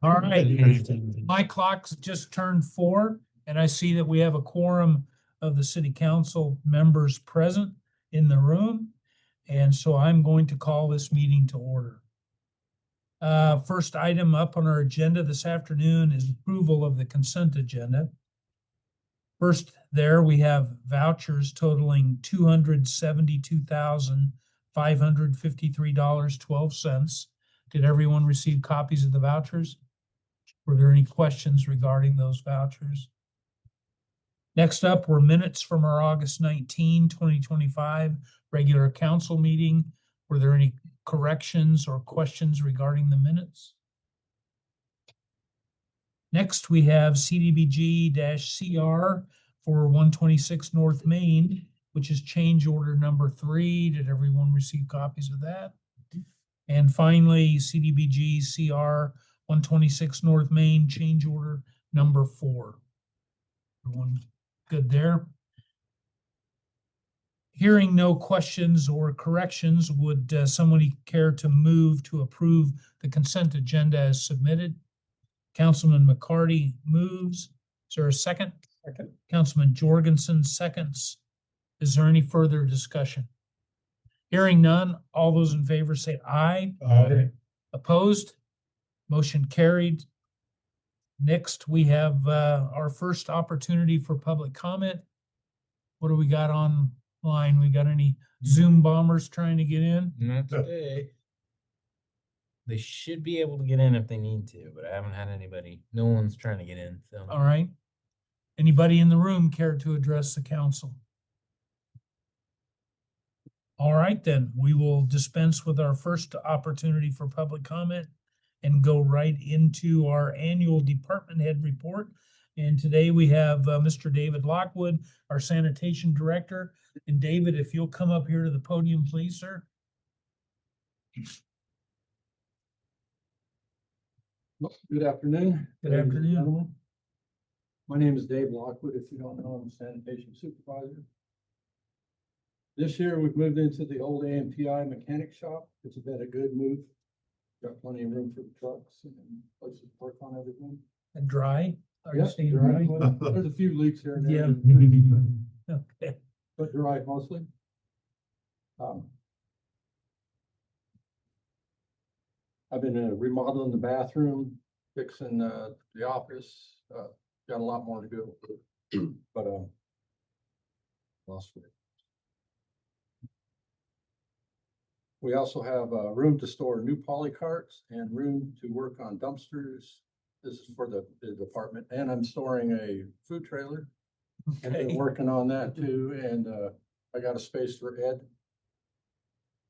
All right, my clock's just turned 4, and I see that we have a quorum of the city council members present in the room. And so I'm going to call this meeting to order. First item up on our agenda this afternoon is approval of the consent agenda. First, there we have vouchers totaling $272,553.12. Did everyone receive copies of the vouchers? Were there any questions regarding those vouchers? Next up were minutes from our August 19, 2025 regular council meeting. Were there any corrections or questions regarding the minutes? Next, we have CDBG-CR for 126 North Main, which is change order number 3. Did everyone receive copies of that? And finally, CDBG-CR 126 North Main, change order number 4. Everyone good there? Hearing no questions or corrections, would somebody care to move to approve the consent agenda as submitted? Councilman McCarty moves. Is there a second? Second. Councilman Jorgensen seconds. Is there any further discussion? Hearing none, all those in favor say aye. Aye. Opposed? Motion carried. Next, we have our first opportunity for public comment. What do we got online? We got any Zoom bombers trying to get in? Not today. They should be able to get in if they need to, but I haven't had anybody. No one's trying to get in. So all right. Anybody in the room care to address the council? All right, then we will dispense with our first opportunity for public comment and go right into our annual department head report. And today we have Mr. David Lockwood, our sanitation director. And David, if you'll come up here to the podium, please, sir. Good afternoon. Good afternoon. Gentlemen. My name is Dave Lockwood. If you don't know, I'm a sanitation supervisor. This year we've moved into the old AMPI mechanic shop. It's been a good move. Got plenty of room for the trucks and places to work on everything. And dry? Are you Yeah, staying dry. dry? Well, there's a few leaks here and there. Yeah. Okay. But dry mostly. I've been remodeling the bathroom, fixing the office. Got a lot more to do, but lost it. We also have room to store new poly carts and room to work on dumpsters. This is for the department, and I'm storing a food trailer. And I've been working on that too. And I got a space for Ed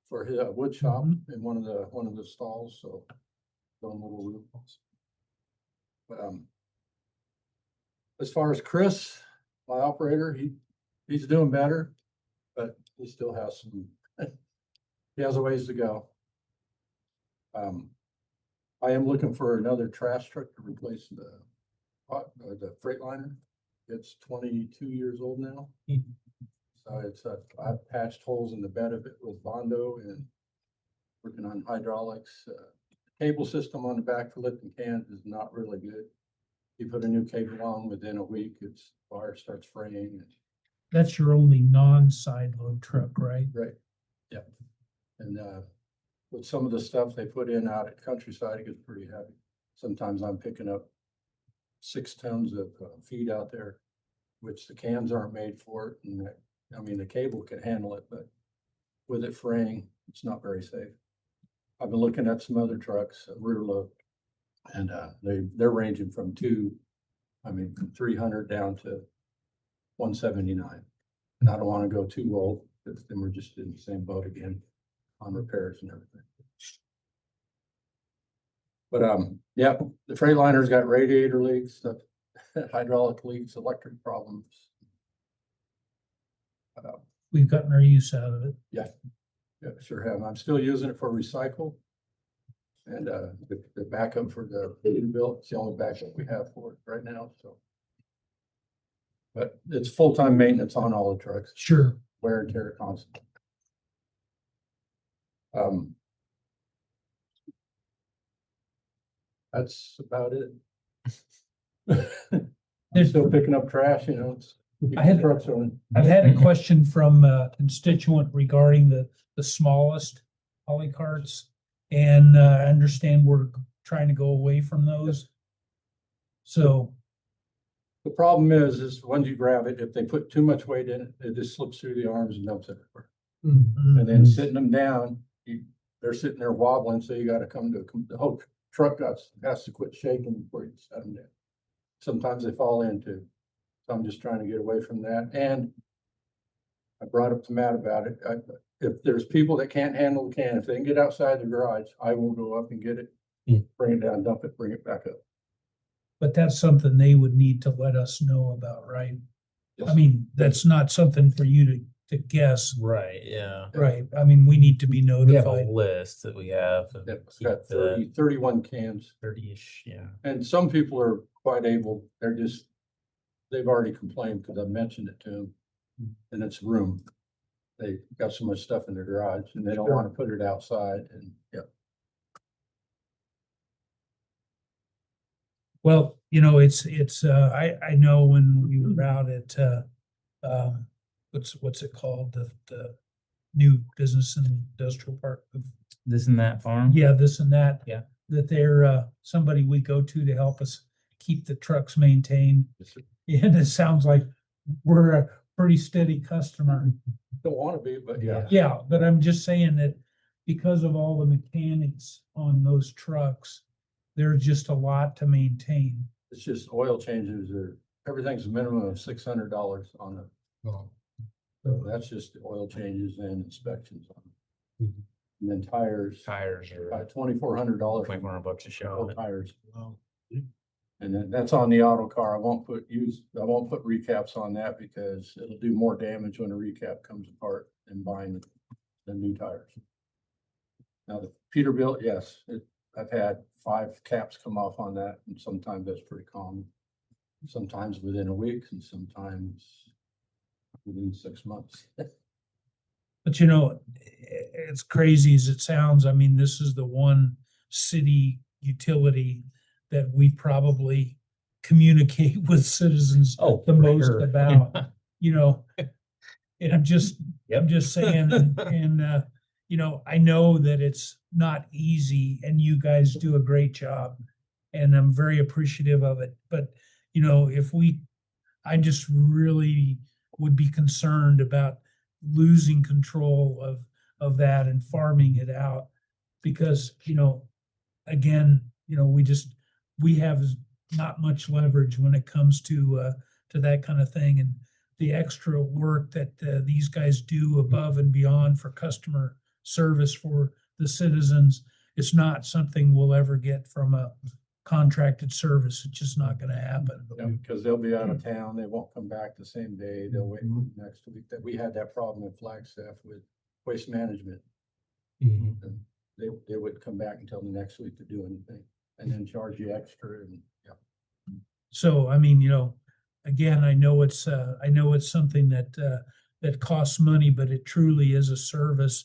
for his wood shop in one of the stalls. So doing little room. As far as Chris, my operator, he's doing better, but he still has some. He has a ways to go. I am looking for another trash truck to replace the Freightliner. It's 22 years old now. So I've patched holes in the bed of it with Bondo and working on hydraulics. Cable system on the back for lifting cans is not really good. You put a new cable on within a week, its wire starts fraying. That's your only non-side load truck, right? Right. Yeah. And with some of the stuff they put in out at Countryside, it gets pretty heavy. Sometimes I'm picking up 6 tons of feed out there, which the cans aren't made for it. And I mean, the cable can handle it, but with it fraying, it's not very safe. I've been looking at some other trucks, rear load, and they're ranging from 300 down to 179. And I don't want to go too low because then we're just in the same boat again on repairs and everything. But yeah, the Freightliner's got radiator leaks, hydraulic leaks, electric problems. We've gotten our use out of it. Yeah, sure have. I'm still using it for recycle. And the backup for the build, it's the only backup we have for it right now. So, but it's full-time maintenance on all the trucks. Sure. Wear and tear constant. That's about it. I'm still picking up trash, you know. I had- Trucks on. I've had a question from a constituent regarding the smallest poly carts. And I understand we're trying to go away from those. So, The problem is once you grab it, if they put too much weight in it, it just slips through the arms and dumps everywhere. And then sitting them down, they're sitting there wobbling, so you gotta come to, the whole truck has to quit shaking before you set them down. Sometimes they fall into, so I'm just trying to get away from that, and I brought up to Matt about it, if there's people that can't handle the can, if they can get outside the garage, I will go up and get it, bring it down, dump it, bring it back up. but that's something they would need to let us know about, right? I mean, that's not something for you to guess, Right, yeah. right? I mean, we need to be We have notified. a list that we have. It's got 31 cans. 30-ish, yeah. And some people are quite able, they've already complained because I mentioned it to them. And it's room. They got so much stuff in their garage and they don't want to put it outside and, yeah. Well, you know, I know when we were out at, what's it called? The new business and industrial park. This and that farm? Yeah, this and that. Yeah. That they're, somebody we go to help us keep the trucks maintained. And it sounds like we're a pretty steady customer. Don't want to be, but yeah. Yeah, but I'm just saying that because of all the mechanics on those trucks, there's just a lot to maintain. It's just oil changes everything's a minimum of $600 on it. So that's just the oil changes and inspections on it. And then tires Tires are are $2,400. $2,400 a shot. for tires. And then that's on the auto car. I won't put recaps on that because it'll do more damage when a recap comes apart than buying the new tires. Now the Peterbilt, yes, I've had 5 caps come off on that, and sometimes that's pretty common. Sometimes within a week and sometimes within 6 months. But you know, it's crazy as it sounds. I mean, this is the one city utility that we probably communicate with citizens the for most sure. about, you know. And I'm just saying, and you know, I know that it's not easy and you guys do a great job and I'm very appreciative of it. But, you know, I just really would be concerned about losing control of that and farming it out because, you know, again, you know, we have not much leverage when it comes to that kind of thing. And the extra work that these guys do above and beyond for customer service for the citizens, it's not something we'll ever get from a contracted service. It's just not going to happen. Yeah, because they'll be out of town. They won't come back the same day. They'll wait for the next week. That we had that problem in Flagstaff with waste management. And they wouldn't come back until the next week to do anything and then charge you extra and yeah. So, I mean, you know, again, I know it's something that costs money, but it truly is a service.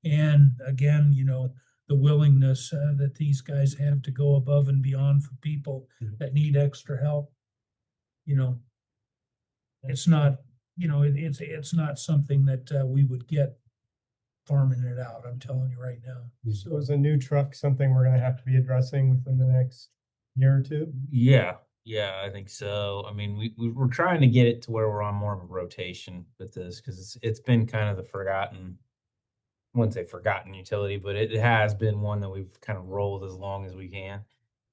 And again, you know, the willingness that these guys have to go above and beyond for people that need extra help. You know, it's not, you know, it's not something that we would get farming it out. I'm telling you right now. So is a new truck something we're gonna have to be addressing within the next year or two? Yeah, I think so. I mean, we're trying to get it to where we're on more of a rotation with this because it's been kind of the forgotten, I wouldn't say forgotten utility, but it has been one that we've kind of rolled as long as we can.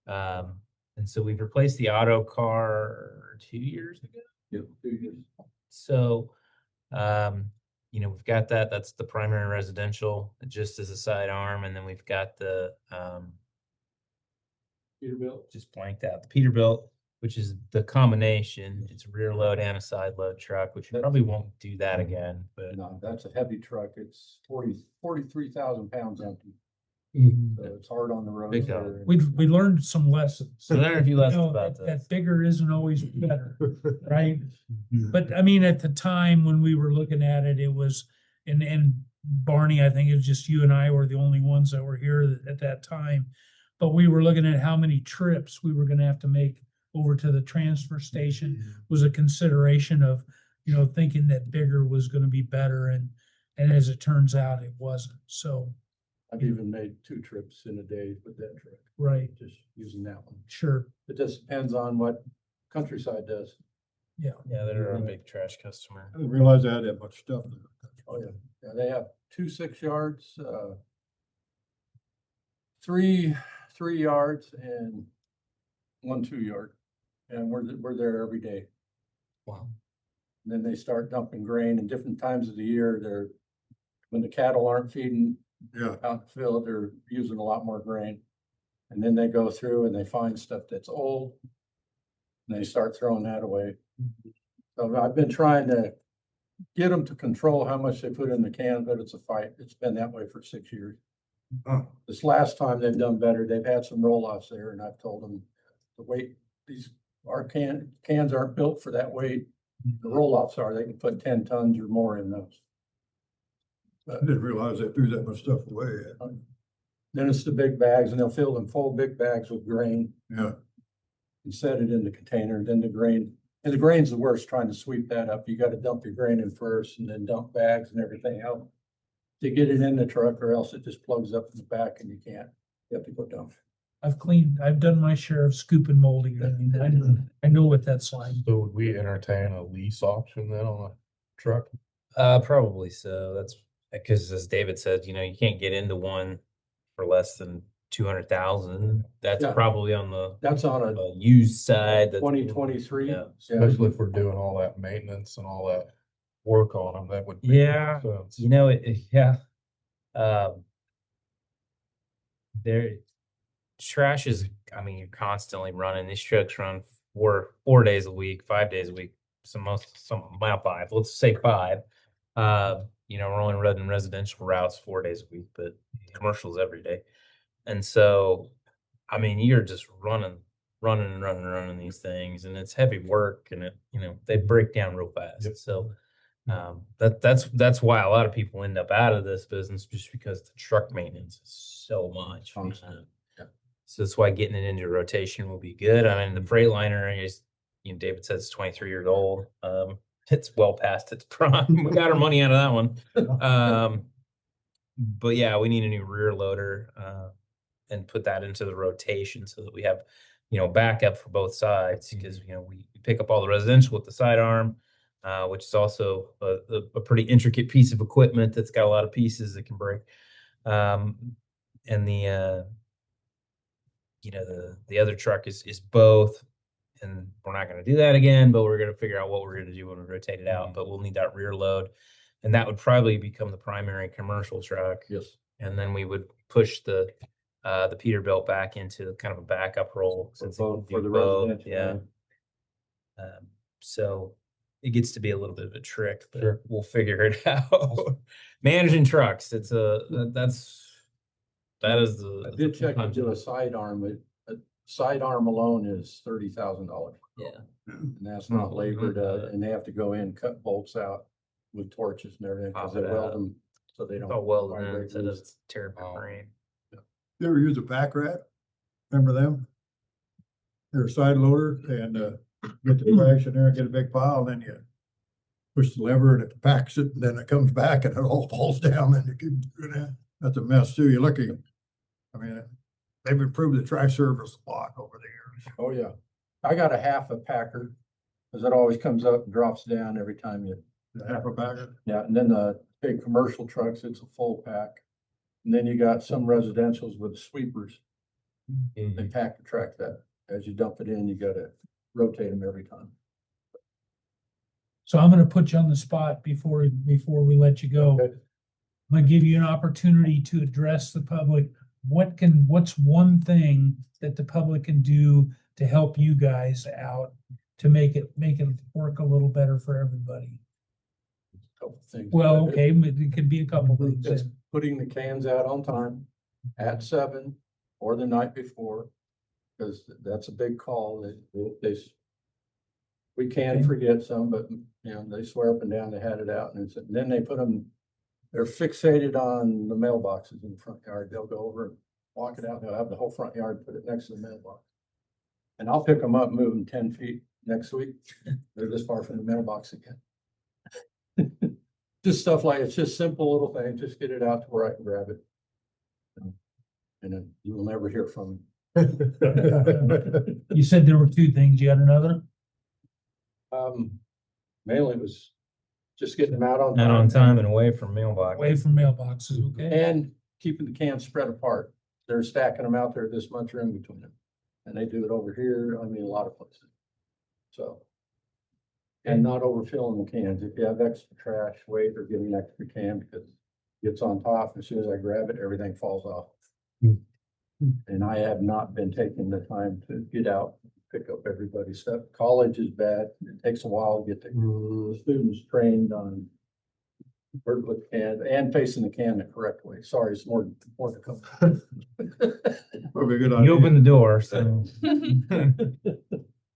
And so we've replaced the auto car 2 years ago. Yeah, 2 years. So, you know, we've got that's the primary residential just as a sidearm. And then we've got the, Peterbilt. just blanked out, the Peterbilt, which is the combination. It's a rear load and a side load truck, which we probably won't do that again, but No, that's a heavy truck. It's 43,000 pounds empty. So it's hard on the road. Big dog. We learned some lessons. so learn a few You lessons know, about that this. bigger isn't always better, right? But I mean, at the time when we were looking at it, it was, and Barney, I think it was just you and I were the only ones that were here at that time. but we were looking at how many trips we were gonna have to make over to the transfer station was a consideration of, thinking that bigger was gonna be better, and as it turns out, it wasn't, so, I've even made 2 trips in a day with that truck, right, just using that one. sure, It just depends on what Countryside does. yeah. Yeah, they're a big trash customer. I didn't realize they had that much stuff there. Oh, yeah. Yeah, they have 2 6-yards, 3 3-yards and 1 2-yard. And we're there every day. Wow. And then they start dumping grain in different times of the year. When the cattle aren't feeding Yeah, out in the field, they're using a lot more grain. And then they go through and they find stuff that's old. And they start throwing that away. So I've been trying to get them to control how much they put in the can, but it's a fight. It's been that way for 6 years. Huh. This last time they've done better. They've had some roll-offs there and I've told them the weight, our cans aren't built for that weight. The roll-offs are, they can put 10 tons or more in those. I didn't realize they threw that much stuff away. Then it's the big bags and they'll fill them full big bags with grain Yeah, and set it in the container, then the grain. And the grain's the worst, trying to sweep that up. You gotta dump your grain in first and then dump bags and everything else to get it in the truck, or else it just plugs up in the back and you can't. You have to go dump. I've done my share of scoop and molding. I know what that's like. So would we entertain a lease option then on a truck? Probably so. That's because, as David said, you can't get into one for less than 200,000. That's Yeah. probably on the That's on a used side. That's 2023. Yeah. Especially if we're doing all that maintenance and all that work on them, that would make Yeah. sense. Yeah. There, trash is, you're constantly running. These trucks run 4 days a week, 5 days a week. Some 5. Let's say 5. We're only running residential routes 4 days a week, but commercials every day. And so, you're just running these things, and it's heavy work, and they break down real fast. Yep. So, that's why a lot of people end up out of this business, just because the truck maintenance is so much. Constant. Yeah. So that's why getting it into rotation will be good. The Freightliner is, David says it's 23 years old. It's well past its prime. We got our money out of that one. But yeah, we need a new rear loader, and put that into the rotation so that we have, backup for both sides, because, we pick up all the residential with the sidearm, which is also a pretty intricate piece of equipment that's got a lot of pieces that can break. And the other truck is both, and we're not going to do that again, but we're going to figure out what we're going to do when we rotate it out. But we'll need that rear load, and that would probably become the primary commercial truck. Yes. And then we would push the Peterbilt back into kind of a backup role, since it can For do the both. residential. Yeah. So it gets to be a little bit of a trick, but Sure. we'll figure it out. Managing trucks, that is the. I did check into a sidearm, but a sidearm alone is $30,000. Yeah. And that's not labored, and they have to go in, cut bolts out with torches and everything, because they Pop it weld out. them so they It's don't. all welded in vibrate instead of loose. tearing Oh. frame. you ever use a pack rat? Remember them? They're a side loader, and get the trash in there, get a big pile, and then you push the lever and it packs it, and then it comes back and it all falls down, and you keep doing that. That's a mess too. You're lucky. They've improved the trash service a lot over the years. Oh, yeah. I got a half a packer, because it always comes up and drops down every time you. Half a packet. Yeah, and then the big commercial trucks, it's a full pack. And then you got some residentials with sweepers. They pack the track that, as you dump it in, you gotta rotate them every time. So I'm gonna put you on the spot before we let you go. Okay. I'm gonna give you an opportunity to address the public. What's one thing that the public can do to help you guys out to make it work a little better for everybody? Couple things. Well, okay, it could be a couple things. It's putting the cans out on time at 7 or the night before, because that's a big call. We can Okay. forget some, but they swear up and down they had it out, and then they put them, they're fixated on the mailboxes in the front yard. They'll go over and walk it out, they'll have the whole front yard, put it next to the mailbox. And I'll pick them up, move them 10 feet next week. They're this far from the mailbox again. Just stuff like, it's just simple little things, just get it out to where I can grab it. And then you will never hear from me. You said there were two things. You got another? Mainly it was just getting them out on Not time. on time and away from mailbox. Away from mailboxes, okay? And keeping the cans spread apart. They're stacking them out there this much room between them. And they do it over here, I mean, a lot of places. So. And not overfilling the cans. If you have extra trash, wait or get an extra can because it gets on top. As soon as I grab it, everything falls off. And I have not been taking the time to get out, pick up everybody's stuff. College is bad. It takes a while to get the students trained on where to put the can and facing the can the correct way. Sorry, it's more to come. Probably a good You idea. open the door, so.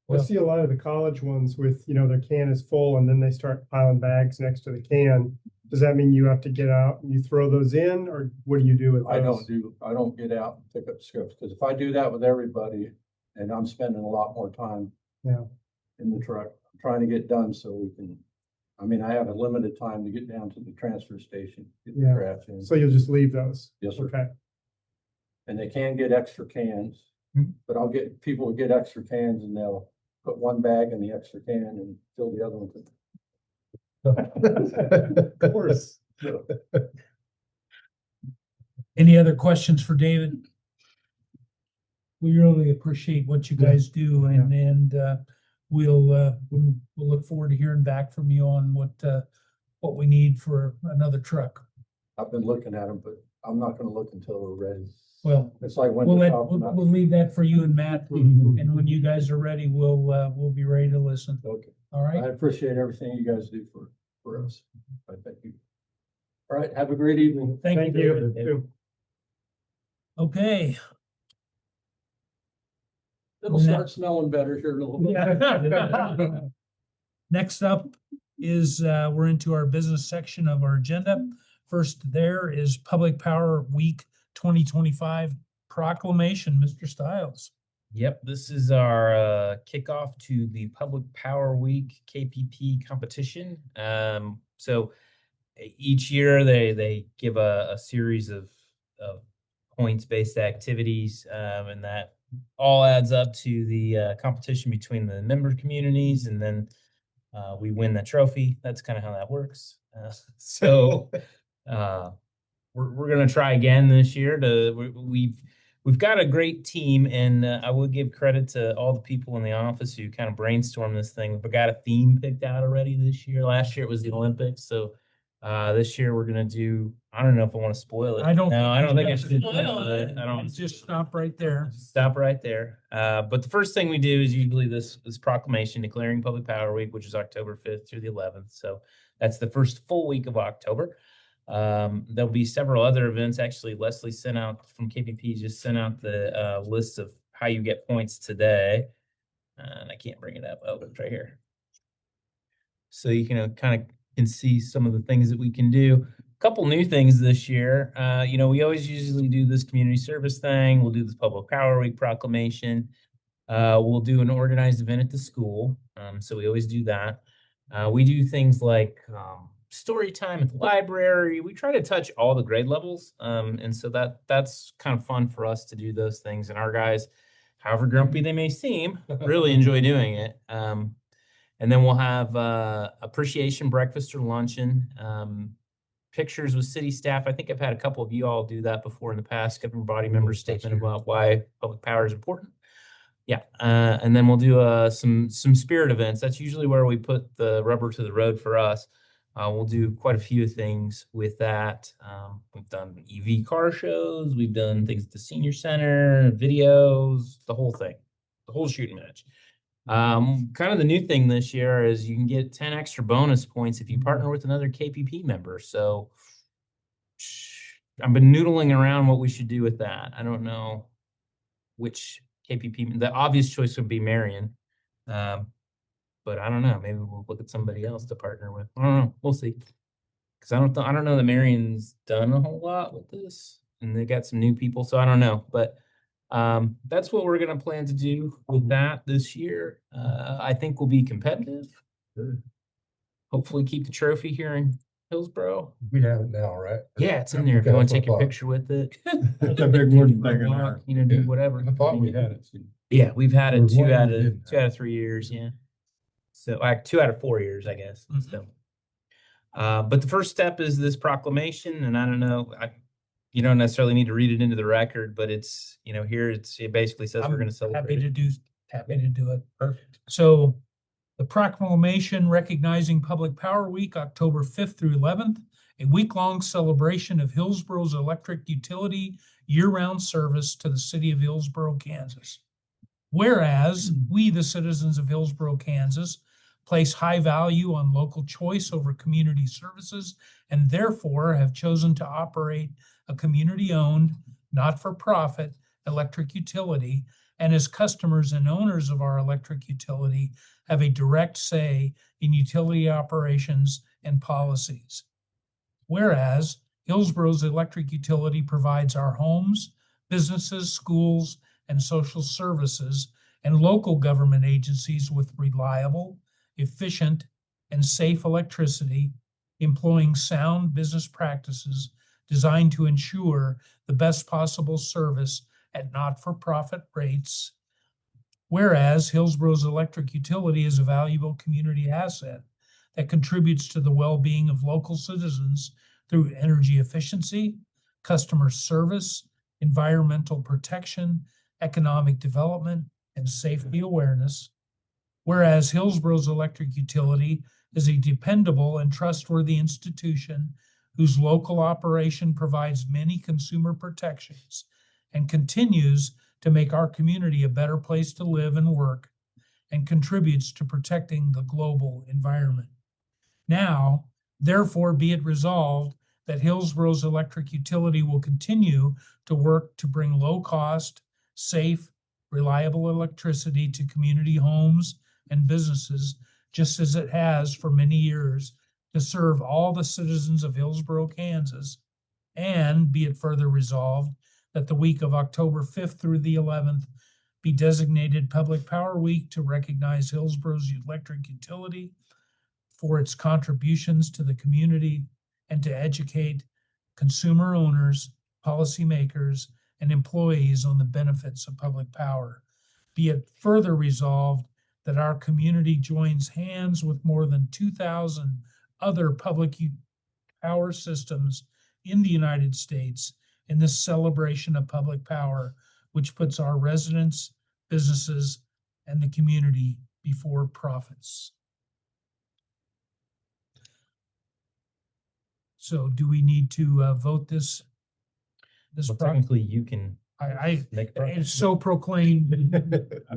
I see a lot of the college ones with, their can is full and then they start piling bags next to the can. Does that mean you have to get out and you throw those in, or what do you do with those? I don't get out and pick up scripts, because if I do that with everybody, and I'm spending a lot more time. Yeah. In the truck, I'm trying to get done so we can, I mean, I have a limited time to get down to the transfer station, get the Yeah. trash in. So you'll just leave those? Yes, sir. Okay. And they can get extra cans, but I'll get, people will get extra cans and they'll put one bag in the extra can and fill the other one. Of course. Any other questions for David? We really appreciate what you guys do and we'll look forward to hearing back from you on what we need for another truck. I've been looking at them, but I'm not gonna look until we're ready. Well, It's like when we'll leave that for you and Matt, and when you guys are ready, we'll be ready to listen. Okay. All right? I appreciate everything you guys do for us. I thank you. All right, have a great evening. Thank you. you. Okay. It'll start smelling better here in a little bit. Next up is, we're into our business section of our agenda. First there is Public Power Week 2025 proclamation, Mr. Stiles. Yep, this is our kickoff to the Public Power Week KPP competition. So each year they give a series of points-based activities, and that all adds up to the competition between the member communities, and then we win the trophy. That's kind of how that works. So we're gonna try again this year. We've got a great team, and I will give credit to all the people in the office who kind of brainstormed this thing. We've got a theme picked out already this year. Last year it was the Olympics, so this year we're gonna do. I don't know if I want to spoil it. I don't think I should. spoil it. I don't. Just stop right there. Stop right there. But the first thing we do is usually this proclamation declaring Public Power Week, which is October 5th through the 11th. So that's the first full week of October. There'll be several other events. Actually, Leslie sent out from KPP, just sent out the list of how you get points today. And I can't bring it up. Oh, it's right here. So you can kind of can see some of the things that we can do. A couple new things this year. We always usually do this community service thing. We'll do this Public Power Week proclamation. We'll do an organized event at the school. So we always do that. We do things like story time at the library. We try to touch all the grade levels. And so that's kind of fun for us to do those things. And our guys, however grumpy they may seem, really enjoy doing it. And then we'll have appreciation breakfast or luncheon, pictures with city staff. I think I've had a couple of you all do that before in the past, giving body member statement about why public power is important. Yeah, and then we'll do some spirit events. That's usually where we put the rubber to the road for us. We'll do quite a few things with that. We've done EV car shows. We've done things at the senior center, videos, the whole thing, the whole shooting match. Kind of the new thing this year is you can get 10 extra bonus points if you partner with another KPP member. So I've been noodling around what we should do with that. I don't know which KPP. The obvious choice would be Marion. But I don't know. Maybe we'll look at somebody else to partner with. I don't know. We'll see. Because I don't know that Marion's done a whole lot with this. and they got some new people, so I don't know, but that's what we're gonna plan to do with that this year. I think we'll be competitive. Hopefully keep the trophy here in Hillsboro. We have it now, right? Yeah, it's in there. If you Okay, want to that's take a what I thought. picture with it. That's a big wooden thing in Walk, there. do Yeah. whatever. I thought we had it. Yeah, we've had There it was one year we didn't two have out of 3 years, yeah. So like 2 out of 4 years, I guess. Mhm. So, but the first step is this proclamation, and I don't know, you don't necessarily need to read it into the record, but it's, here it basically says we're I'm going to celebrate. happy to do it. Perfect. So the proclamation recognizing Public Power Week, October 5th through 11th, a week-long celebration of Hillsboro's electric utility year-round service to the city of Hillsboro, Kansas. Whereas we, the citizens of Hillsboro, Kansas, place high value on local choice over community services and therefore have chosen to operate a community-owned, not-for-profit electric utility, and as customers and owners of our electric utility have a direct say in utility operations and policies. Whereas Hillsboro's electric utility provides our homes, businesses, schools, and social services and local government agencies with reliable, efficient, and safe electricity, employing sound business practices designed to ensure the best possible service at not-for-profit rates. Whereas Hillsboro's electric utility is a valuable community asset that contributes to the well-being of local citizens through energy efficiency, customer service, environmental protection, economic development, and safety awareness. Whereas Hillsboro's electric utility is a dependable and trustworthy institution whose local operation provides many consumer protections and continues to make our community a better place to live and work and contributes to protecting the global environment. Now, therefore, be it resolved that Hillsboro's electric utility will continue to work to bring low-cost, safe, reliable electricity to community homes and businesses, just as it has for many years, to serve all the citizens of Hillsboro, Kansas. And be it further resolved that the week of October 5th through the 11th be designated Public Power Week to recognize Hillsboro's electric utility for its contributions to the community and to educate consumer owners, policymakers, and employees on the benefits of public power. Be it further resolved that our community joins hands with more than 2,000 other public power systems in the United States in this celebration of public power, which puts our residents, businesses, and the community before profits. So do we need to vote this? Well, technically, you can make. It's so proclaimed.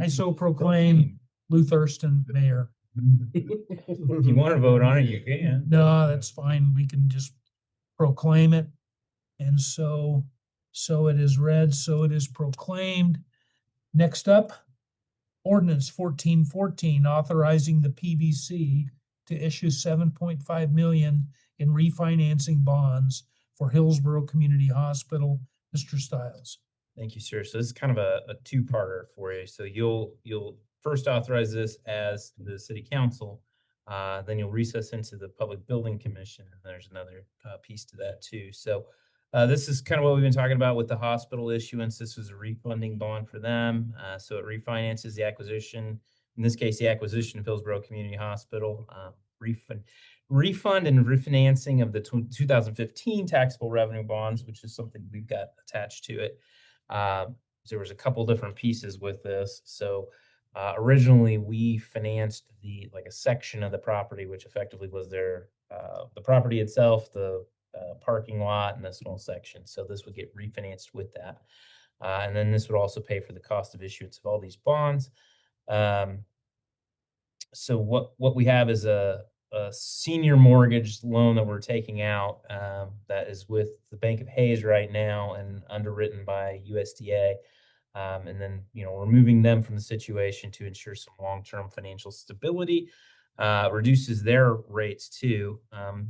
I so proclaim Lou Thurston mayor. If you want to vote on it, you can. No, that's fine. We can just proclaim it. And so it is read, so it is proclaimed. Next up, ordinance 1414, authorizing the PBC to issue 7.5 million in refinancing bonds for Hillsboro Community Hospital. Mr. Stiles. Thank you, sir. So this is kind of a two-parter for you. So you'll first authorize this as the city council, then you'll recess into the Public Building Commission, and there's another piece to that too. So this is kind of what we've been talking about with the hospital issuance. This was a refunding bond for them. So it refinances the acquisition, in this case, the acquisition of Hillsboro Community Hospital, refund and refinancing of the 2015 taxable revenue bonds, which is something we've got attached to it. There was a couple different pieces with this. So originally we financed a section of the property, which effectively was the property itself, the parking lot, and a small section. So this would get refinanced with that. And then this would also pay for the cost of issuance of all these bonds. So what we have is a senior mortgage loan that we're taking out that is with the Bank of Hayes right now and underwritten by USDA. And then, we're moving them from the situation to ensure some long-term financial stability. reduces their rates too.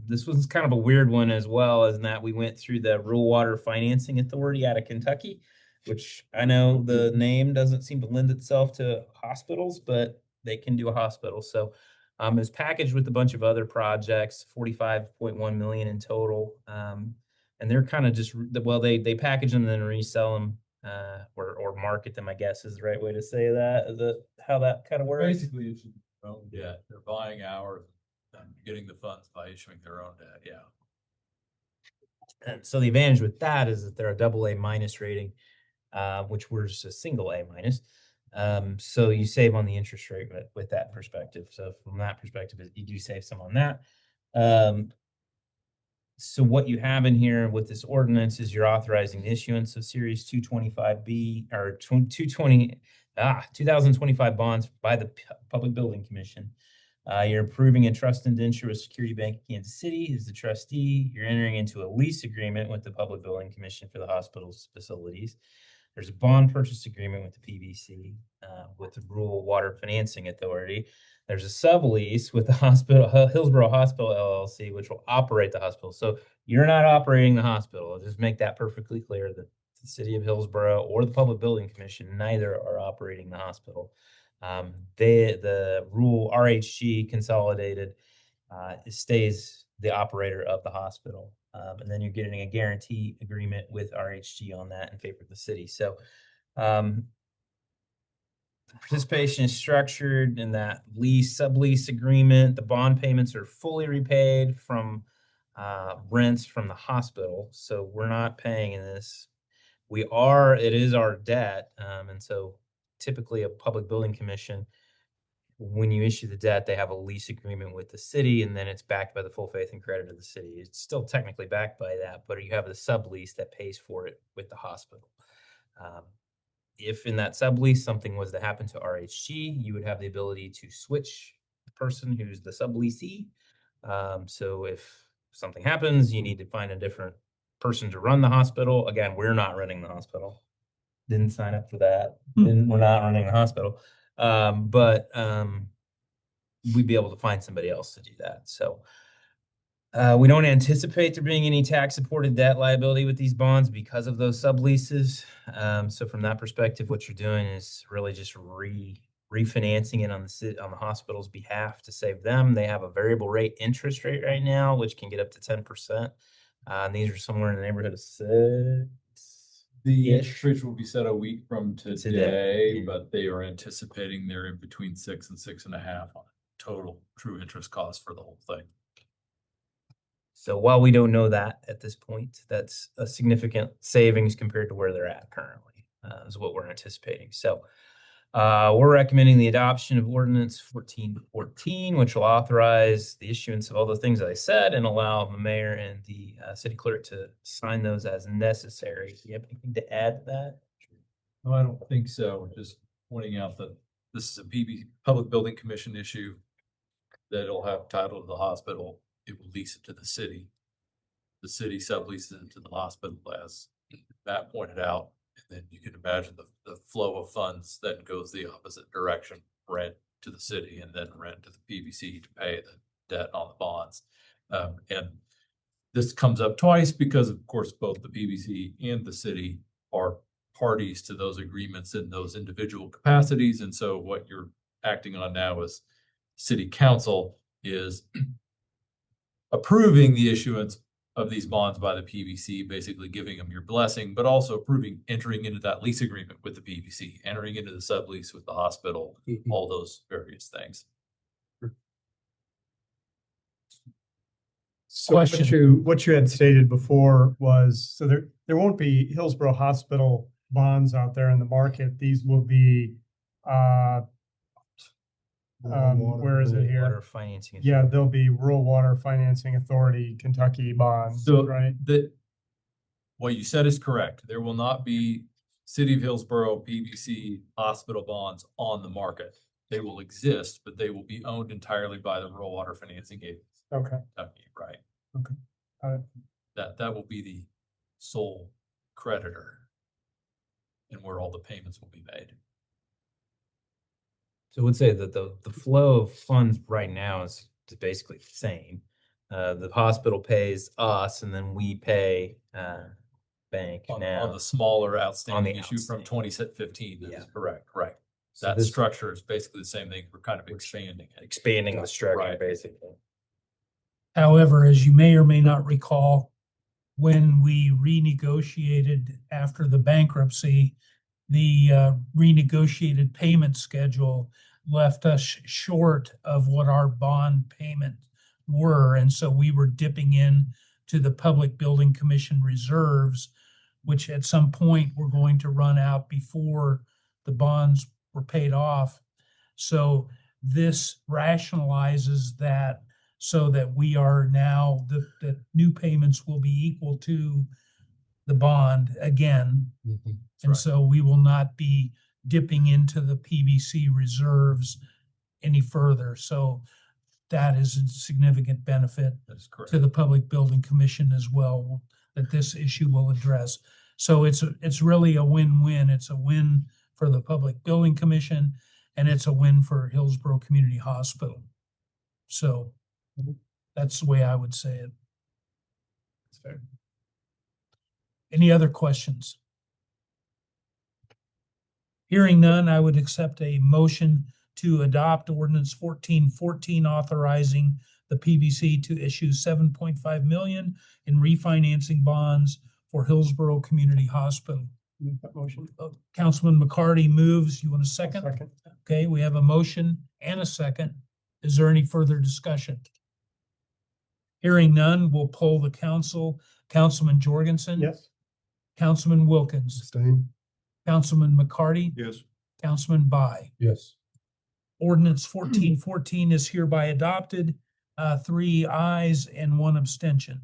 This was kind of a weird one as well, as in that we went through the Rural Water Financing Authority out of Kentucky, which I know the name doesn't seem to lend itself to hospitals, but they can do a hospital. So it's packaged with a bunch of other projects, 45.1 million in total. And they're kind of just, well, they package them and then resell them or market them, I guess is the right way to say that. Is it how that kind of works? Basically, it's their own debt. They're buying ours and getting the funds by issuing their own debt, yeah. And so the advantage with that is that they're a AA- rating, which we're just a single A-. So you save on the interest rate with that perspective. So from that perspective, you do save some on that. So what you have in here with this ordinance is you're authorizing the issuance of Series 225B or 2025 bonds by the Public Building Commission. You're approving a trust indenture with Security Bank of Kansas City as the trustee. You're entering into a lease agreement with the Public Building Commission for the hospital's facilities. There's a bond purchase agreement with the PBC, with the Rural Water Financing Authority. There's a sublease with the hospital, Hillsboro Hospital LLC, which will operate the hospital. So you're not operating the hospital. I'll just make that perfectly clear that the city of Hillsboro or the Public Building Commission, neither are operating the hospital. The rural RHG Consolidated stays the operator of the hospital. And then you're getting a guarantee agreement with RHG on that in favor of the city. So participation is structured in that sublease agreement. The bond payments are fully repaid from rents from the hospital. So we're not paying in this. It is our debt. And so typically a Public Building Commission, when you issue the debt, they have a lease agreement with the city, and then it's backed by the full faith and credit of the city. It's still technically backed by that, but you have the sublease that pays for it with the hospital. If in that sublease something was to happen to RHG, you would have the ability to switch the person who's the subleasee. So if something happens, you need to find a different person to run the hospital. Again, we're not running the hospital. Didn't sign up for that. We're not running the hospital. But we'd be able to find somebody else to do that. So we don't anticipate there being any tax supported debt liability with these bonds because of those subleases. So from that perspective, what you're doing is really just refinancing it on the hospital's behalf to save them. They have a variable rate interest rate right now, which can get up to 10%. And these are somewhere in the neighborhood of 6. The Ish. interest rates will be set a week from Today, yeah. but they are anticipating they're in between 6 and 6.5 on total true interest cost for the whole thing. So while we don't know that at this point, that's a significant savings compared to where they're at currently, is what we're anticipating. So we're recommending the adoption of Ordinance 1414, which will authorize the issuance of all the things that I said and allow the mayor and the city clerk to sign those as necessary. Do you have anything to add to that? No, I don't think so. Just pointing out that this is a Public Building Commission issue that'll have title to the hospital. It will lease it to the city. The city subleases it to the hospital, as Matt pointed out. And then you can imagine the flow of funds that goes the opposite direction, rent to the city and then rent to the PBC to pay the debt on the bonds. And this comes up twice because, of course, both the PBC and the city are parties to those agreements in those individual capacities. And so what you're acting on now as city council is approving the issuance of these bonds by the PBC, basically giving them your blessing, but also approving entering into that lease agreement with the PBC, entering into the sublease with the hospital, all those various things. So what you had stated before was, so there won't be Hillsboro Hospital bonds out there in the market. These will be, where is it here? Water financing. Yeah, there'll be Rural Water Financing Authority, Kentucky bonds, So right? What you said is correct. There will not be City of Hillsboro PBC hospital bonds on the market. They will exist, but they will be owned entirely by the Rural Water Financing Agency. Okay. Right. Okay. Got it. That will be the sole creditor and where all the payments will be made. So I would say that the flow of funds right now is basically the same. The hospital pays us and then we pay, bank On now. the smaller outstanding issue outstanding. from 2015, that Yeah. is correct, right. So That this- structure is basically the same thing. We're kind of expanding it. Expanding the structure, Right. basically. However, as you may or may not recall, when we renegotiated after the bankruptcy, the renegotiated payment schedule left us short of what our bond payment were. And so we were dipping in to the Public Building Commission reserves, which at some point were going to run out before the bonds were paid off. So this rationalizes that so that we are now, the new payments will be equal to the bond again. And right. so we will not be dipping into the PBC reserves any further. So that is a significant benefit That is correct. to the Public Building Commission as well, that this issue will address. So it's really a win-win. It's a win for the Public Building Commission and it's a win for Hillsboro Community Hospital. So that's the way I would say it. That's fair. Any other questions? Hearing none, I would accept a motion to adopt ordinance 1414 authorizing the PBC to issue 7.5 million in refinancing bonds for Hillsboro Community Hospital. Make that motion. Councilman McCarty moves. You want a second? Second. Okay, we have a motion and a second. Is there any further discussion? Hearing none, we'll poll the council. Councilman Jorgensen. Yes. Councilman Wilkins. Abstain. Councilman McCarty. Yes. Councilman By. Yes. Ordinance 1414 is hereby adopted, 3 ayes and 1 abstention.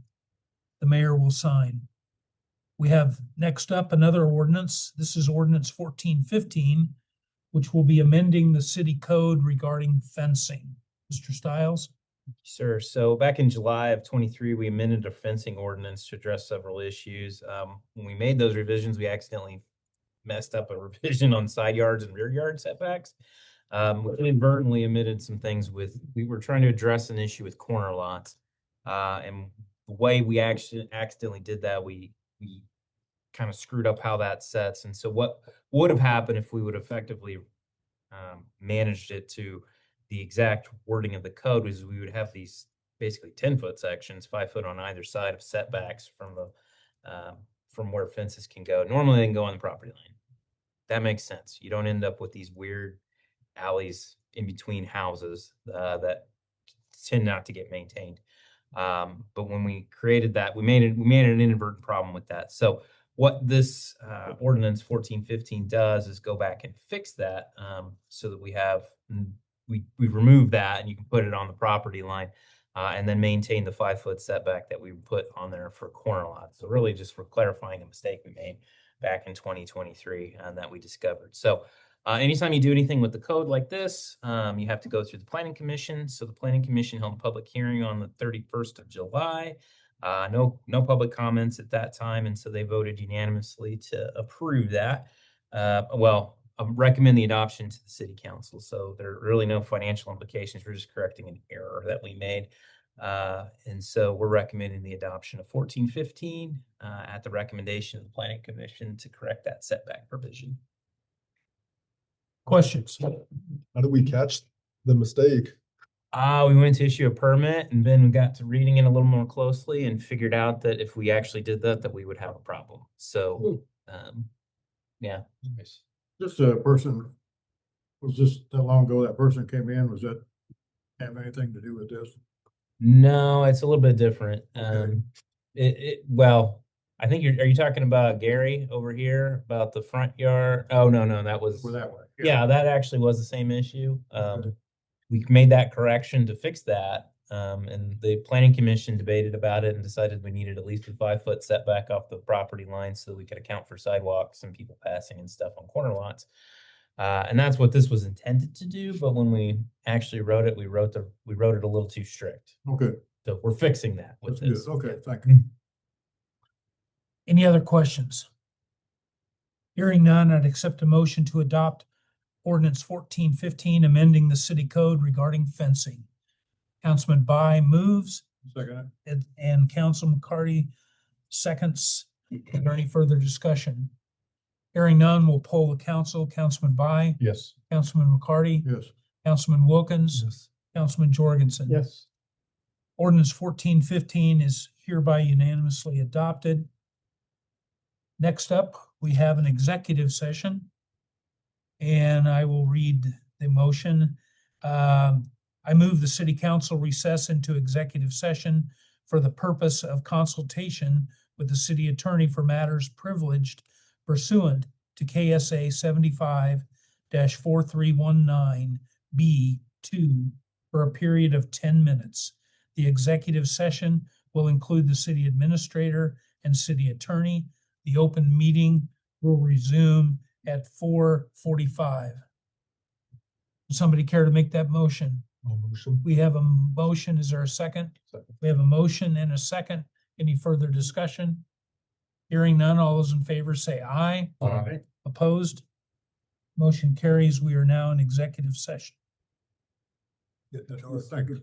The mayor will sign. We have next up another ordinance. This is ordinance 1415, which will be amending the city code regarding fencing. Mr. Stiles? Sir, so back in July of 23, we amended our fencing ordinance to address several issues. When we made those revisions, we accidentally messed up a revision on side yards and rear yard setbacks. We inadvertently omitted some things we were trying to address an issue with corner lots. And the way we actually accidentally did that, we kind of screwed up how that sets. And so what would have happened if we would effectively managed it to the exact wording of the code was we would have these basically 10-foot sections, 5 foot on either side of setbacks from where fences can go. Normally they can go on the property line. That makes sense. You don't end up with these weird alleys in between houses that tend not to get maintained. But when we created that, we made an inadvertent problem with that. So what this ordinance 1415 does is go back and fix that so that we remove that and you can put it on the property line and then maintain the 5 foot setback that we put on there for corner lots. So really just for clarifying a mistake we made back in 2023 and that we discovered. So anytime you do anything with the code like this, you have to go through the Planning Commission. So the Planning Commission held a public hearing on the 31st of July. No public comments at that time, and so they voted unanimously to approve that. Recommend the adoption to the City Council. So there are really no financial implications. We're just correcting an error that we made. And so we're recommending the adoption of 1415 at the recommendation of the Planning Commission to correct that setback provision. Questions? How did we catch the mistake? We went to issue a permit and then got to reading it a little more closely and figured out that if we actually did that we would have a problem. So, yeah. Nice. This person, was this that long ago that person came in? Was that have anything to do with this? No, it's a little bit different. Okay. I think are you talking about Gary over here about the front yard? Oh, no, that was. For that one? Yeah, that actually was the same issue. Okay. We made that correction to fix that. And the Planning Commission debated about it and decided we needed at least a 5 foot setback off the property line so that we could account for sidewalks and people passing and stuff on corner lots. And that's what this was intended to do. But when we actually wrote it, we wrote it a little too strict. Okay, So we're fixing that with that's this. good. Okay, thank you. Any other questions? Hearing none, I'd accept a motion to adopt ordinance 1415, amending the city code regarding fencing. Councilman By moves Second, and Council McCarty seconds. Is there any further discussion? Hearing none, we'll poll the council. Councilman By, Yes. Councilman McCarty, yes. Councilman Wilkins, Yes. Councilman Jorgensen. Yes. Ordinance 1415 is hereby unanimously adopted. Next up, we have an executive session. And I will read the motion. I move the city council recess into executive session for the purpose of consultation with the city attorney for matters privileged pursuant to KSA 75-4319B2 for a period of 10 minutes. The executive session will include the city administrator and city attorney. The open meeting will resume at 4:45. Does somebody care to make that motion? Motion. We have a motion. Is there a second? We have a motion and a second. Any further discussion? Hearing none, all those in favor say aye. Aye. Opposed? Motion carries. We are now in executive session. Get that door, thank you.